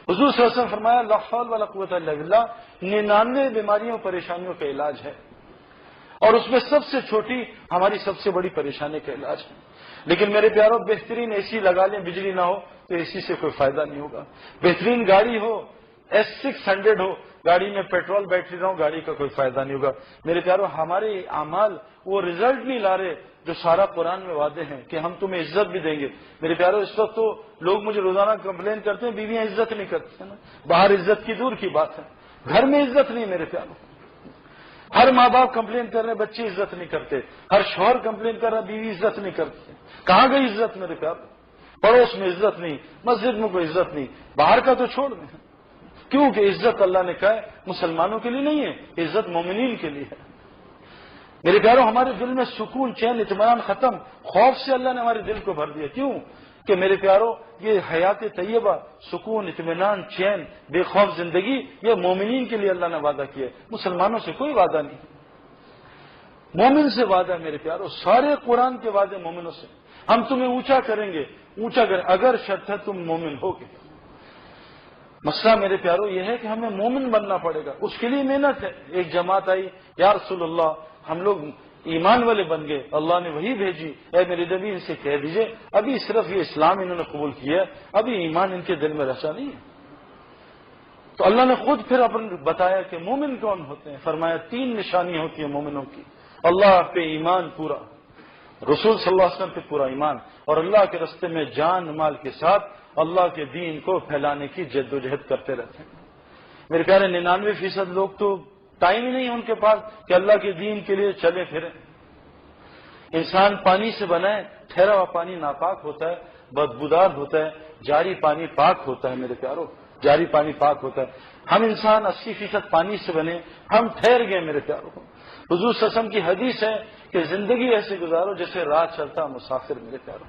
حضور صلی اللہ علیہ وسلم فرمایا لا حول ولا قوت الا باللہ 99 بیماریوں پریشانیوں کا علاج ہے، اور اس میں سب سے چھوٹی ہماری سب سے بڑی پریشانی کا علاج ہے۔ لیکن میرے پیاروں، بہترین اے سی لگا لیں، بجلی نہ ہو تو اے سی سے کوئی فائدہ نہیں ہوگا۔ بہترین گاڑی ہو، S600 ہو، گاڑی میں پیٹرول بیٹری نہ ہو، گاڑی کا کوئی فائدہ نہیں ہوگا۔ میرے پیاروں، ہمارے اعمال وہ رزلٹ نہیں لا رہے جو سارا قرآن میں وعدے ہیں کہ ہم تمہیں عزت بھی دیں گے۔ میرے پیاروں، اس وقت تو لوگ مجھے روزانہ کمپلین کرتے ہیں بیویاں عزت نہیں کرتی ہیں نا، باہر عزت کی دور کی بات ہے، گھر میں عزت نہیں میرے پیاروں۔ ہر ماں باپ کمپلین کر رہے ہیں بچے عزت نہیں کرتے، ہر شوہر کمپلین کر رہا ہے بیوی عزت نہیں کرتی۔ کہاں گئی عزت میرے پیاروں؟ پڑوس میں عزت نہیں، مسجد میں کوئی عزت نہیں، باہر کا تو چھوڑ دیں۔ کیوں کہ عزت اللہ نے کہا ہے مسلمانوں کے لیے نہیں ہے، عزت مومنین کے لیے ہے۔ میرے پیاروں، ہمارے دل میں سکون، چین، اطمینان ختم، خوف سے اللہ نے ہمارے دل کو بھر دیا۔ کیوں کہ میرے پیاروں، یہ حیات طیبہ، سکون، اطمینان، چین، بے خوف زندگی، یہ مومنین کے لیے اللہ نے وعدہ کیا ہے، مسلمانوں سے کوئی وعدہ نہیں۔ مومن سے وعدہ ہے میرے پیاروں، سارے قرآن کے وعدے مومنوں سے۔ ہم تمہیں اونچا کریں گے، اونچا کریں اگر شرط ہے تم مومن ہوگے۔ مسئلہ میرے پیاروں یہ ہے کہ ہمیں مومن بننا پڑے گا، اس کے لیے محنت ہے۔ ایک جماعت آئی، یا رسول اللہ ہم لوگ ایمان والے بن گئے، اللہ نے وہی بھیجی، اے میرے نبی ان سے کہہ دیجئے ابھی صرف یہ اسلام انہوں نے قبول کیا ہے، ابھی ایمان ان کے دل میں رچا نہیں ہے۔ تو اللہ نے خود پھر بتایا کہ مومن کون ہوتے ہیں، فرمایا 3 نشانیاں ہوتی ہیں مومنوں کی: اللہ پہ ایمان پورا، رسول صلی اللہ علیہ وسلم پہ پورا ایمان، اور اللہ کے راستے میں جان مال کے ساتھ اللہ کے دین کو پھیلانے کی جد و جہد کرتے رہتے ہیں۔ میرے پیارے، 99% لوگ تو ٹائم ہی نہیں ہے ان کے پاس کہ اللہ کے دین کے لیے چلے پھریں۔ انسان پانی سے بنا ہے، ٹھہرا ہوا پانی ناپاک ہوتا ہے، بدبودار ہوتا ہے، جاری پانی پاک ہوتا ہے۔ میرے پیاروں، جاری پانی پاک ہوتا ہے۔ ہم انسان 80% پانی سے بنے، ہم ٹھہر گئے میرے پیاروں۔ حضور صلی اللہ علیہ وسلم کی حدیث ہے کہ زندگی ایسے گزارو جیسے راہ چلتا مسافر۔ میرے پیاروں،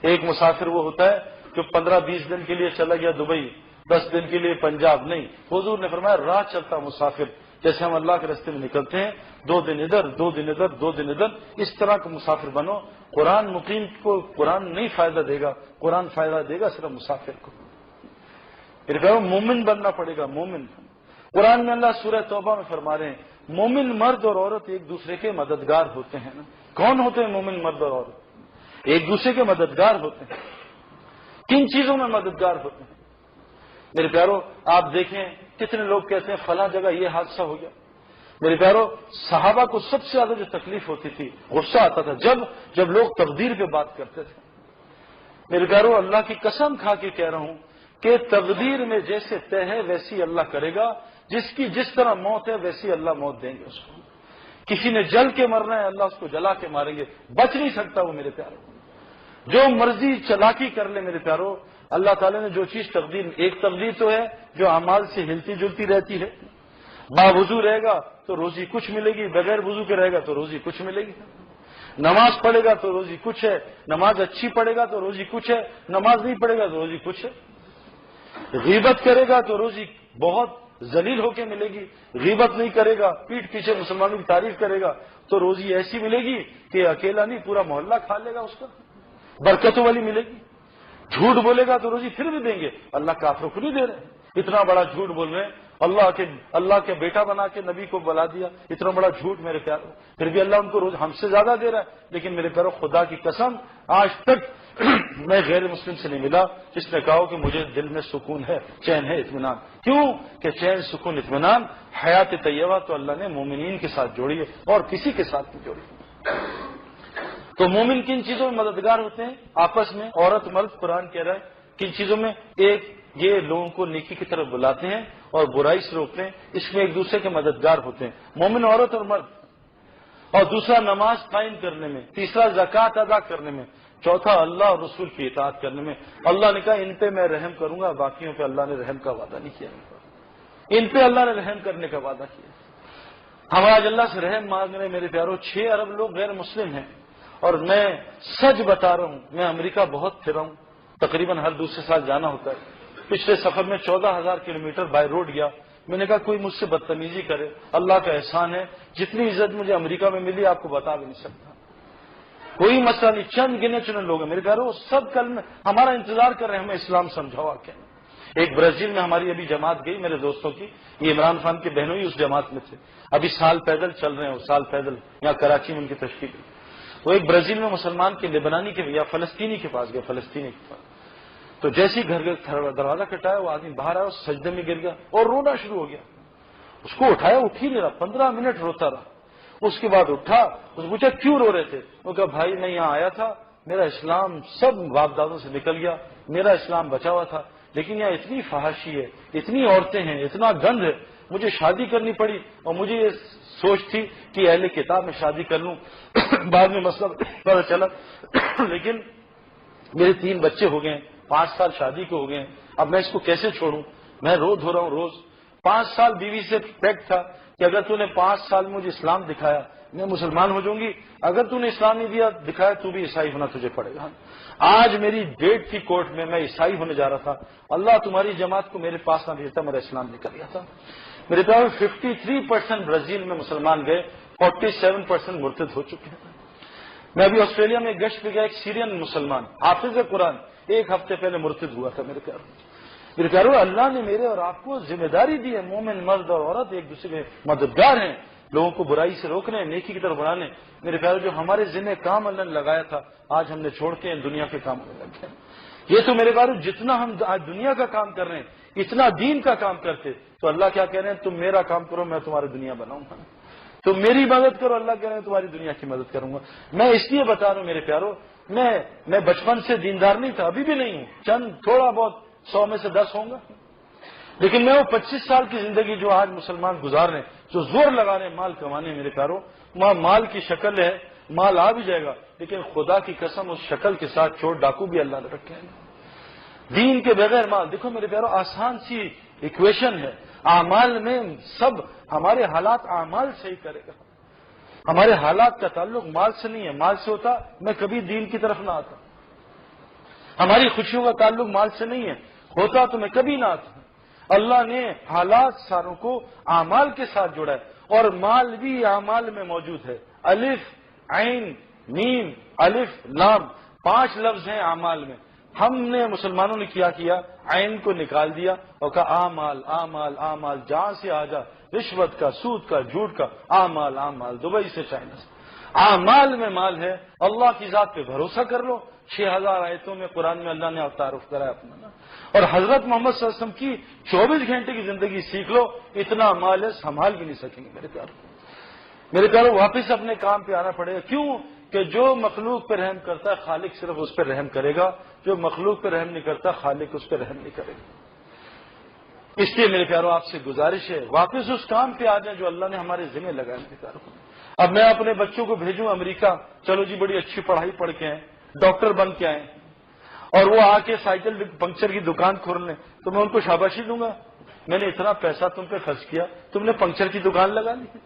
ایک مسافر وہ ہوتا ہے جو 15-20 دن کے لیے چلا گیا دبئی، 10 دن کے لیے پنجاب، نہیں، حضور نے فرمایا راہ چلتا مسافر۔ جیسے ہم اللہ کے راستے میں نکلتے ہیں، 2 دن ادھر، 2 دن ادھر، 2 دن ادھر، اس طرح کا مسافر بنو۔ قرآن مقیم کو قرآن نہیں فائدہ دے گا، قرآن فائدہ دے گا صرف مسافر کو۔ میرے پیاروں، مومن بننا پڑے گا، مومن۔ قرآن میں اللہ سورہ توبہ میں فرما رہے ہیں مومن مرد اور عورت ایک دوسرے کے مددگار ہوتے ہیں نا۔ کون ہوتے ہیں مومن مرد اور عورت؟ ایک دوسرے کے مددگار ہوتے ہیں۔ کن چیزوں میں مددگار ہوتے ہیں؟ میرے پیاروں، آپ دیکھیں کتنے لوگ کہتے ہیں فلاں جگہ یہ حادثہ ہو گیا۔ میرے پیاروں، صحابہ کو سب سے زیادہ جو تکلیف ہوتی تھی، غصہ آتا تھا جب لوگ تقدیر پہ بات کرتے تھے۔ میرے پیاروں، اللہ کی قسم کھا کے کہہ رہا ہوں کہ تقدیر میں جیسے طے ہے ویسی اللہ کرے گا، جس کی جس طرح موت ہے ویسی اللہ موت دیں گے اس کو۔ کسی نے جل کے مرنا ہے، اللہ اس کو جلا کے ماریں گے، بچ نہیں سکتا وہ میرے پیاروں۔ جو مرضی چلاکی کر لے میرے پیاروں، اللہ تعالیٰ نے جو چیز تقدیر، ایک تقدیر تو ہے جو اعمال سے ہلتی جلتی رہتی ہے۔ باوضو رہے گا تو روزی کچھ ملے گی، بغیر وضو کے رہے گا تو روزی کچھ ملے گی۔ نماز پڑھے گا تو روزی کچھ ہے، نماز اچھی پڑھے گا تو روزی کچھ ہے، نماز نہیں پڑھے گا تو روزی کچھ ہے۔ غیبت کرے گا تو روزی بہت ذلیل ہو کے ملے گی، غیبت نہیں کرے گا، پیٹھ پیچھے مسلمانوں کی تعریف کرے گا تو روزی ایسی ملے گی کہ اکیلا نہیں پورا محلہ کھا لے گا، اس کا برکتوں والی ملے گی۔ جھوٹ بولے گا تو روزی پھر بھی دیں گے، اللہ کافروں کو نہیں دے رہے، اتنا بڑا جھوٹ بول رہے ہیں، اللہ کے بیٹا بنا کے نبی کو بلا دیا، اتنا بڑا جھوٹ میرے پیاروں، پھر بھی اللہ ان کو روز ہم سے زیادہ دے رہا ہے۔ لیکن میرے پیاروں، خدا کی قسم آج تک میں غیر مسلم سے نہیں ملا جس نے کہا کہ مجھے دل میں سکون ہے، چین ہے، اطمینان۔ کیوں کہ چین، سکون، اطمینان، حیات طیبہ تو اللہ نے مومنین کے ساتھ جوڑی ہے اور کسی کے ساتھ نہیں جوڑی۔ تو مومن کن چیزوں میں مددگار ہوتے ہیں آپس میں؟ عورت مرد، قرآن کہہ رہا ہے کن چیزوں میں؟ ایک، یہ لوگوں کو نیکی کی طرف بلاتے ہیں اور برائی سے روکتے ہیں، اس میں ایک دوسرے کے مددگار ہوتے ہیں، مومن عورت اور مرد۔ اور دوسرا، نماز قائم کرنے میں، تیسرا زکوٰۃ ادا کرنے میں، چوتھا اللہ اور رسول کی اطاعت کرنے میں۔ اللہ نے کہا ان پہ میں رحم کروں گا، باقیوں پہ اللہ نے رحم کا وعدہ نہیں کیا، ان پہ اللہ نے رحم کرنے کا وعدہ کیا۔ ہم آج اللہ سے رحم مانگ رہے ہیں میرے پیاروں، 6 ارب لوگ غیر مسلم ہیں، اور میں سچ بتا رہا ہوں، میں امریکہ بہت پھرا ہوں، تقریباً ہر دوسرے سال جانا ہوتا ہے۔ پچھلے سفر میں 14,000 کلومیٹر بائی روڈ گیا۔ میں نے کہا کوئی مجھ سے بدتمیزی کرے، اللہ کا احسان ہے، جتنی عزت مجھے امریکہ میں ملی آپ کو بتا بھی نہیں سکتا۔ کوئی مسئلہ نہیں، چند گنے چنے لوگ ہیں میرے پیاروں، سب کل میں ہمارا انتظار کر رہے ہیں، ہمیں اسلام سمجھاؤ آ کے۔ ایک برازیل میں ہماری ابھی جماعت گئی میرے دوستوں کی، یہ عمران خان کے بہنوں ہی اس جماعت میں تھے، ابھی سال پیدل چل رہے ہیں، وہ سال پیدل یہاں کراچی میں ان کی تشکیل ہوئی۔ وہ ایک برازیل میں مسلمان کے لبنانی کے یا فلسطینی کے پاس گئے، فلسطینی کے پاس، تو جیسے ہی گھر دروازہ کٹایا وہ آدمی باہر آیا، سجدے میں گر گیا اور رونا شروع ہو گیا۔ اس کو اٹھایا، اٹھ ہی نہیں رہا، 15 منٹ روتا رہا۔ اس کے بعد اٹھا، اس نے پوچھا کیوں رو رہے تھے؟ وہ کہا بھائی میں یہاں آیا تھا، میرا اسلام سب باپ دادوں سے نکل گیا، میرا اسلام بچا ہوا تھا، لیکن یہاں اتنی فحاشی ہے، اتنی عورتیں ہیں، اتنا گند ہے، مجھے شادی کرنی پڑی اور مجھے یہ سوچ تھی کہ اہل کتاب میں شادی کر لوں، بعد میں مسئلہ پتہ چلا، لیکن میرے 3 بچے ہو گئے، 5 سال شادی کو ہو گئے، اب میں اس کو کیسے چھوڑوں؟ میں رو دھو رہا ہوں روز۔ 5 سال بیوی سے پیکٹ تھا کہ اگر تو نے 5 سال مجھے اسلام دکھایا میں مسلمان ہو جاؤں گی، اگر تو نے اسلام نہیں دکھایا تو بھی عیسائی ہونا تجھے پڑے گا۔ آج میری ڈیٹ تھی کورٹ میں عیسائی ہونے جا رہا تھا، اللہ تمہاری جماعت کو میرے پاس نہ بھیجتا، میرا اسلام نکل گیا تھا۔ میرے پاس 53% برازیل میں مسلمان گئے، 47% مرتد ہو چکے ہیں۔ میں ابھی آسٹریلیا میں گشت پہ گیا، ایک سیرین مسلمان حافظ قرآن 1 ہفتے پہلے مرتد ہوا تھا۔ میرے پیارو اللہ نے میرے اور آپ کو ذمہ داری دی ہے، مومن مرد اور عورت ایک دوسرے کے مددگار ہیں، لوگوں کو برائی سے روکنے، نیکی کی طرف بڑھانے۔ میرے پیارو جو ہمارے ذمہ کام اللہ نے لگایا تھا آج ہم نے چھوڑ کے دنیا کے کام میں لگ گئے۔ یہ تو میرے پیارو جتنا ہم آج دنیا کا کام کر رہے ہیں اتنا دین کا کام کرتے تو اللہ کیا کہہ رہے ہیں؟ تم میرا کام کرو میں تمہاری دنیا بناؤں گا، تم میری مدد کرو، اللہ کہہ رہے ہیں تمہاری دنیا کی مدد کروں گا۔ میں اس لیے بتا رہا ہوں میرے پیارو، میں بچپن سے دیندار نہیں تھا، ابھی بھی نہیں ہوں، چند تھوڑا بہت 100 میں سے 10 ہوں گا، لیکن میں وہ 25 سال کی زندگی جو آج مسلمان گزار رہے ہیں، جو زور لگا رہے ہیں مال کمانے، میرے پیارو وہاں مال کی شکل ہے، مال آ بھی جائے گا، لیکن خدا کی قسم اس شکل کے ساتھ چور ڈاکو بھی اللہ نے رکھے ہیں۔ دین کے بغیر مال، دیکھو میرے پیارو آسان سی ایکویشن ہے، اعمال میں سب ہمارے حالات اعمال سے ہی کرے گا، ہمارے حالات کا تعلق مال سے نہیں ہے، مال سے ہوتا میں کبھی دین کی طرف نہ آتا، ہماری خوشیوں کا تعلق مال سے نہیں ہے، ہوتا تو میں کبھی نہ آتا۔ اللہ نے حالات ساروں کو اعمال کے ساتھ جوڑا ہے، اور مال بھی اعمال میں موجود ہے۔ الف عین میم الف لام 5 لفظ ہیں اعمال میں، ہم نے مسلمانوں نے کیا عین کو نکال دیا اور کہا اعمال اعمال اعمال، جہاں سے آ جا، رشوت کا، سود کا، جھوٹ کا، اعمال اعمال، دبئی سے چائنا سے، اعمال میں مال ہے۔ اللہ کی ذات پہ بھروسہ کر لو، 6000 آیتوں میں قرآن میں اللہ نے تعارف کرا ہے اپنا، اور حضرت محمد صلی اللہ علیہ وسلم کی 24 گھنٹے کی زندگی سیکھ لو، اتنا مال ہے سنبھال بھی نہیں سکیں گے میرے پیارو واپس اپنے کام پہ آنا پڑے گا۔ کیوں کہ جو مخلوق پہ رحم کرتا ہے خالق صرف اس پہ رحم کرے گا، جو مخلوق پہ رحم نہیں کرتا خالق اس پہ رحم نہیں کرے گا۔ اس لیے میرے پیارو آپ سے گزارش ہے واپس اس کام پہ آ جائیں جو اللہ نے ہمارے ذمہ لگائے میرے پیارو۔ اب میں اپنے بچوں کو بھیجوں امریکہ، چلو جی بڑی اچھی پڑھائی پڑھ کے آئیں، ڈاکٹر بن کے آئیں، اور وہ آ کے سائیکل پنکچر کی دکان کھول لیں تو میں ان کو شاباشی دوں گا، میں نے اتنا پیسہ تم پہ خرچ کیا، تم نے پنکچر کی دکان لگا لی۔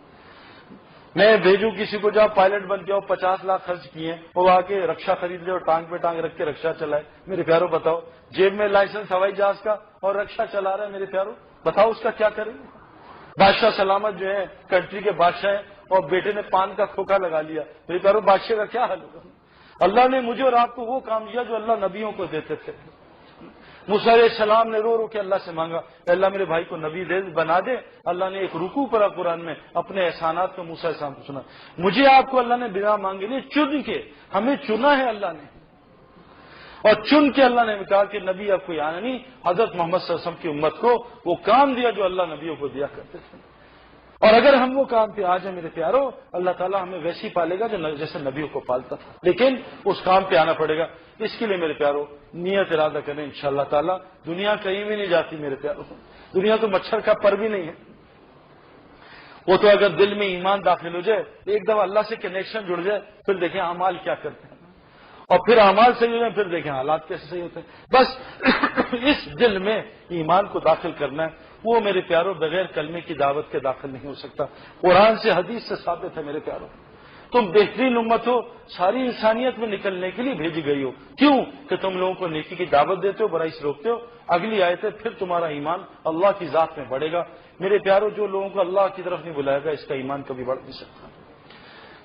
میں بھیجوں کسی کو جا پائلٹ بن کے 50 لاکھ خرچ کیے، وہ آ کے رکشا خرید لے اور ٹانگ پہ ٹانگ رکھ کے رکشا چلائے۔ میرے پیارو بتاؤ، جیب میں لائسنس ہوائی جہاز کا اور رکشا چلا رہا ہے، میرے پیارو بتاؤ اس کا کیا کریں گے؟ بادشاہ سلامت جو ہے کنٹری کے بادشاہ ہیں اور بیٹے نے پان کا کھوکھا لگا لیا، میرے پیارو بادشاہ کا کیا حل ہوگا؟ اللہ نے مجھے اور آپ کو وہ کام دیا جو اللہ نبیوں کو دیتے تھے۔ موسیٰ علیہ السلام نے رو رو کے اللہ سے مانگا کہ اللہ میرے بھائی کو نبی بنا دے، اللہ نے ایک رکوع پڑھا قرآن میں، اپنے احسانات کو موسیٰ علیہ السلام کو سنا۔ مجھے آپ کو اللہ نے بنا مانگے نہیں، چن کے ہمیں چنا ہے اللہ نے، اور چن کے اللہ نے کہا کہ نبی اب کوئی آنا نہیں، حضرت محمد صلی اللہ علیہ وسلم کی امت کو وہ کام دیا جو اللہ نبیوں کو دیا کرتے تھے، اور اگر ہم وہ کام پہ آ جائیں میرے پیارو اللہ تعالیٰ ہمیں ویسی پالے گا جیسے نبیوں کو پالتا تھا، لیکن اس کام پہ آنا پڑے گا۔ اس کے لیے میرے پیارو نیت ارادہ کریں انشاءاللہ تعالیٰ۔ دنیا کہیں بھی نہیں جاتی میرے پیارو، دنیا تو مچھر کا پر بھی نہیں ہے، وہ تو اگر دل میں ایمان داخل ہو جائے، ایک دفعہ اللہ سے کنیکشن جڑ جائے، پھر دیکھیں اعمال کیا کرتے ہیں، اور پھر اعمال صحیح ہو جائیں، پھر دیکھیں حالات کیسے صحیح ہوتے ہیں۔ بس اس دل میں ایمان کو داخل کرنا ہے، وہ میرے پیارو بغیر کلمے کی دعوت کے داخل نہیں ہو سکتا۔ قرآن سے حدیث سے ثابت ہے میرے پیارو، تم بہترین امت ہو، ساری انسانیت میں نکلنے کے لیے بھیجی گئی ہو۔ کیوں کہ تم لوگوں کو نیکی کی دعوت دیتے ہو، برائی سے روکتے ہو۔ اگلی آیت ہے پھر تمہارا ایمان اللہ کی ذات میں بڑھے گا۔ میرے پیارو جو لوگوں کو اللہ کی طرف نہیں بلائے گا اس کا ایمان کبھی بڑھ نہیں سکتا۔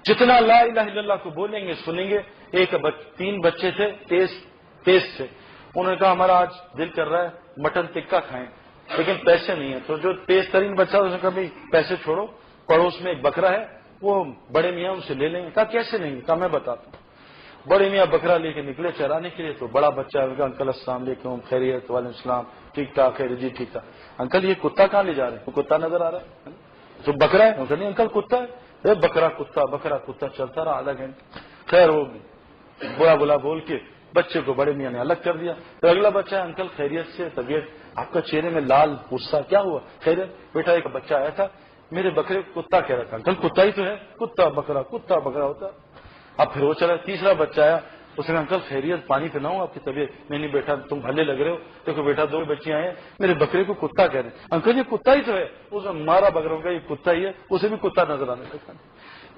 جتنا لا الہ الا اللہ کو بولیں گے سنیں گے۔ 3 بچے تھے تیز سے، انہوں نے کہا ہمارا آج دل کر رہا ہے مٹن ٹکا کھائیں لیکن پیسے نہیں ہیں. تو جو تیز ترین بچہ اس نے کہا بھائی پیسے چھوڑو, پڑوس میں ایک بکرا ہے وہ بڑے میاں ان سے لے لیں گے. کہا کیسے لیں گے؟ کہا میں بتاتا ہوں. بڑے میاں بکرا لے کے نکلے چرانے کے لیے. تو بڑا بچہ ہے, انکل السلام علیکم, خیریت؟ وعلیکم السلام, ٹھیک ٹھاک ہے جی ٹھیک ٹھاک. انکل یہ کتا کہاں لے جا رہے ہیں؟ تو کتا نظر آ رہا ہے تو بکرا ہے. انکل نہیں انکل کتا ہے. بکرا کتا چلتا رہا آدھا گھنٹہ. خیر وہ بلا بول کے بچے کو بڑے میاں نے الگ کر دیا. تو اگلا بچہ ہے, انکل خیریت سے؟ طبیعت آپ کا چہرے میں لال غصہ کیا ہوا؟ خیریت بیٹا, ایک بچہ آیا تھا میرے بکرے کو کتا کہہ رہا تھا. انکل کتا ہی تو ہے, کتا بکرا ہوتا. اب پھر وہ چلا. تیسرا بچہ آیا, اس نے کہا انکل خیریت, پانی پلاؤں آپ کی طبیعت؟ نہیں بیٹا تم بھلے لگ رہے ہو, دیکھو بیٹا دو بچے آئے ہیں میرے بکرے کو کتا کہہ رہے ہیں. انکل یہ کتا ہی تو ہے. اس نے مارا بکروں کا, یہ کتا ہی ہے. اسے بھی کتا نظر آنے لگا.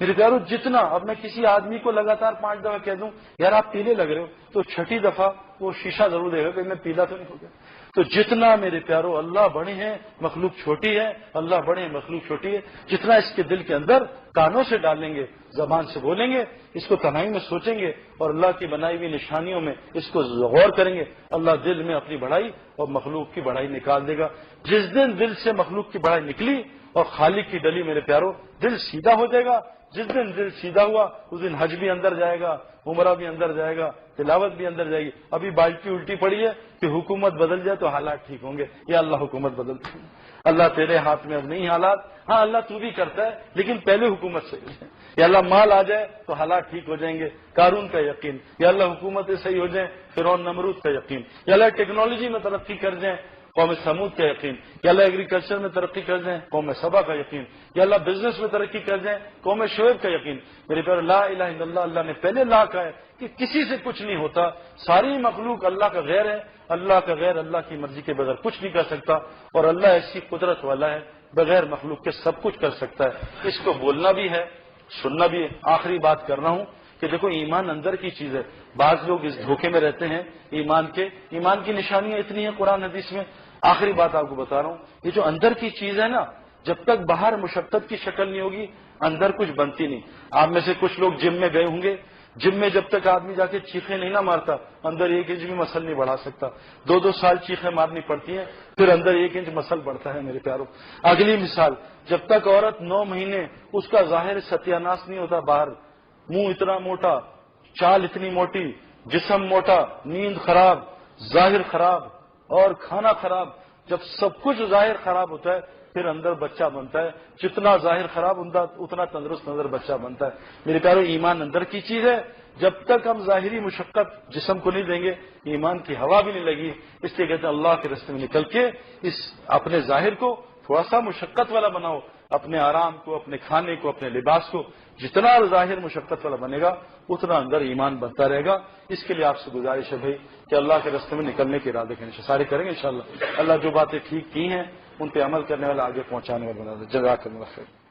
میرے پیارو جتنا اب میں کسی آدمی کو لگاتار 5 دفعہ کہہ دوں یار آپ پیلے لگ رہے ہو تو چھٹی دفعہ وہ شیشہ ضرور دے گا کہ میں پیلا تو نہیں ہو گیا. تو جتنا میرے پیارو اللہ بڑے ہیں مخلوق چھوٹی ہے, اللہ بڑے ہیں مخلوق چھوٹی ہے. جتنا اس کے دل کے اندر کانوں سے ڈالیں گے, زبان سے بولیں گے, اس کو تنہائی میں سوچیں گے اور اللہ کی بنائی ہوئی نشانیوں میں اس کو غور کریں گے, اللہ دل میں اپنی بڑائی اور مخلوق کی بڑائی نکال دے گا. جس دن دل سے مخلوق کی بڑائی نکلی اور خالق کی ڈلی میرے پیارو دل سیدھا ہو جائے گا. جس دن دل سیدھا ہوا اس دن حج بھی اندر جائے گا, عمرہ بھی اندر جائے گا, تلاوت بھی اندر جائے گی. ابھی بالٹی الٹی پڑی ہے کہ حکومت بدل جائے تو حالات ٹھیک ہوں گے. یا اللہ حکومت بدلتی ہے, اللہ تیرے ہاتھ میں اب نہیں حالات. ہاں اللہ تو بھی کرتا ہے لیکن پہلے حکومت صحیح ہو جائے. یا اللہ مال آ جائے تو حالات ٹھیک ہو جائیں گے, قارون کا یقین. یا اللہ حکومتیں صحیح ہو جائیں, فرعون نمرود کا یقین. یا اللہ ٹیکنالوجی میں ترقی کر جائیں, قوم سمود کا یقین. یا اللہ ایگریکلچر میں ترقی کر جائیں, قوم سبا کا یقین. یا اللہ بزنس میں ترقی کر جائیں, قوم شعیب کا یقین. میرے پیارے لا الہ الا اللہ, اللہ نے پہلے لا کہا ہے کہ کسی سے کچھ نہیں ہوتا, ساری مخلوق اللہ کا غیر ہے, اللہ کا غیر اللہ کی مرضی کے بغیر کچھ نہیں کر سکتا, اور اللہ ایسی قدرت والا ہے بغیر مخلوق کے سب کچھ کر سکتا ہے. اس کو بولنا بھی ہے, سننا بھی ہے. آخری بات کر رہا ہوں کہ دیکھو ایمان اندر کی چیز ہے. بعض لوگ اس دھوکے میں رہتے ہیں ایمان کی نشانیاں اتنی ہیں قرآن حدیث میں. آخری بات آپ کو بتا رہا ہوں, یہ جو اندر کی چیز ہے نا, جب تک باہر مشقت کی شکل نہیں ہوگی اندر کچھ بنتی نہیں. آپ میں سے کچھ لوگ جم میں گئے ہوں گے, جم میں جب تک آدمی جا کے چیخیں نہیں نہ مارتا اندر 1 انچ بھی مسل نہیں بڑھا سکتا. 2 سال چیخیں مارنی پڑتی ہیں پھر اندر 1 انچ مسل بڑھتا ہے میرے پیاروں. اگلی مثال, جب تک عورت 9 مہینے اس کا ظاہر ستیاناش نہیں ہوتا, باہر منہ اتنا موٹا, چال اتنی موٹی, جسم موٹا, نیند خراب, ظاہر خراب اور کھانا خراب, جب سب کچھ ظاہر خراب ہوتا ہے پھر اندر بچہ بنتا ہے. جتنا ظاہر خراب اتنا تندرست اندر بچہ بنتا ہے. میرے پیاروں ایمان اندر کی چیز ہے. جب تک ہم ظاہری مشقت جسم کو نہیں دیں گے ایمان کی ہوا بھی نہیں لگی. اس لیے کہتے ہیں اللہ کے راستے میں نکل کے اس اپنے ظاہر کو تھوڑا سا مشقت والا بناؤ, اپنے آرام کو, اپنے کھانے کو, اپنے لباس کو. جتنا ظاہر مشقت والا بنے گا اتنا اندر ایمان بنتا رہے گا. اس کے لیے آپ سے گزارش ہے بھائی کہ اللہ کے راستے میں نکلنے کے ارادے کریں, سارے کریں گے انشاءاللہ. اللہ جو باتیں ٹھیک کی ہیں ان پہ عمل کرنے والا, آگے پہنچانے والا بنا دے. جزاک اللہ خیر.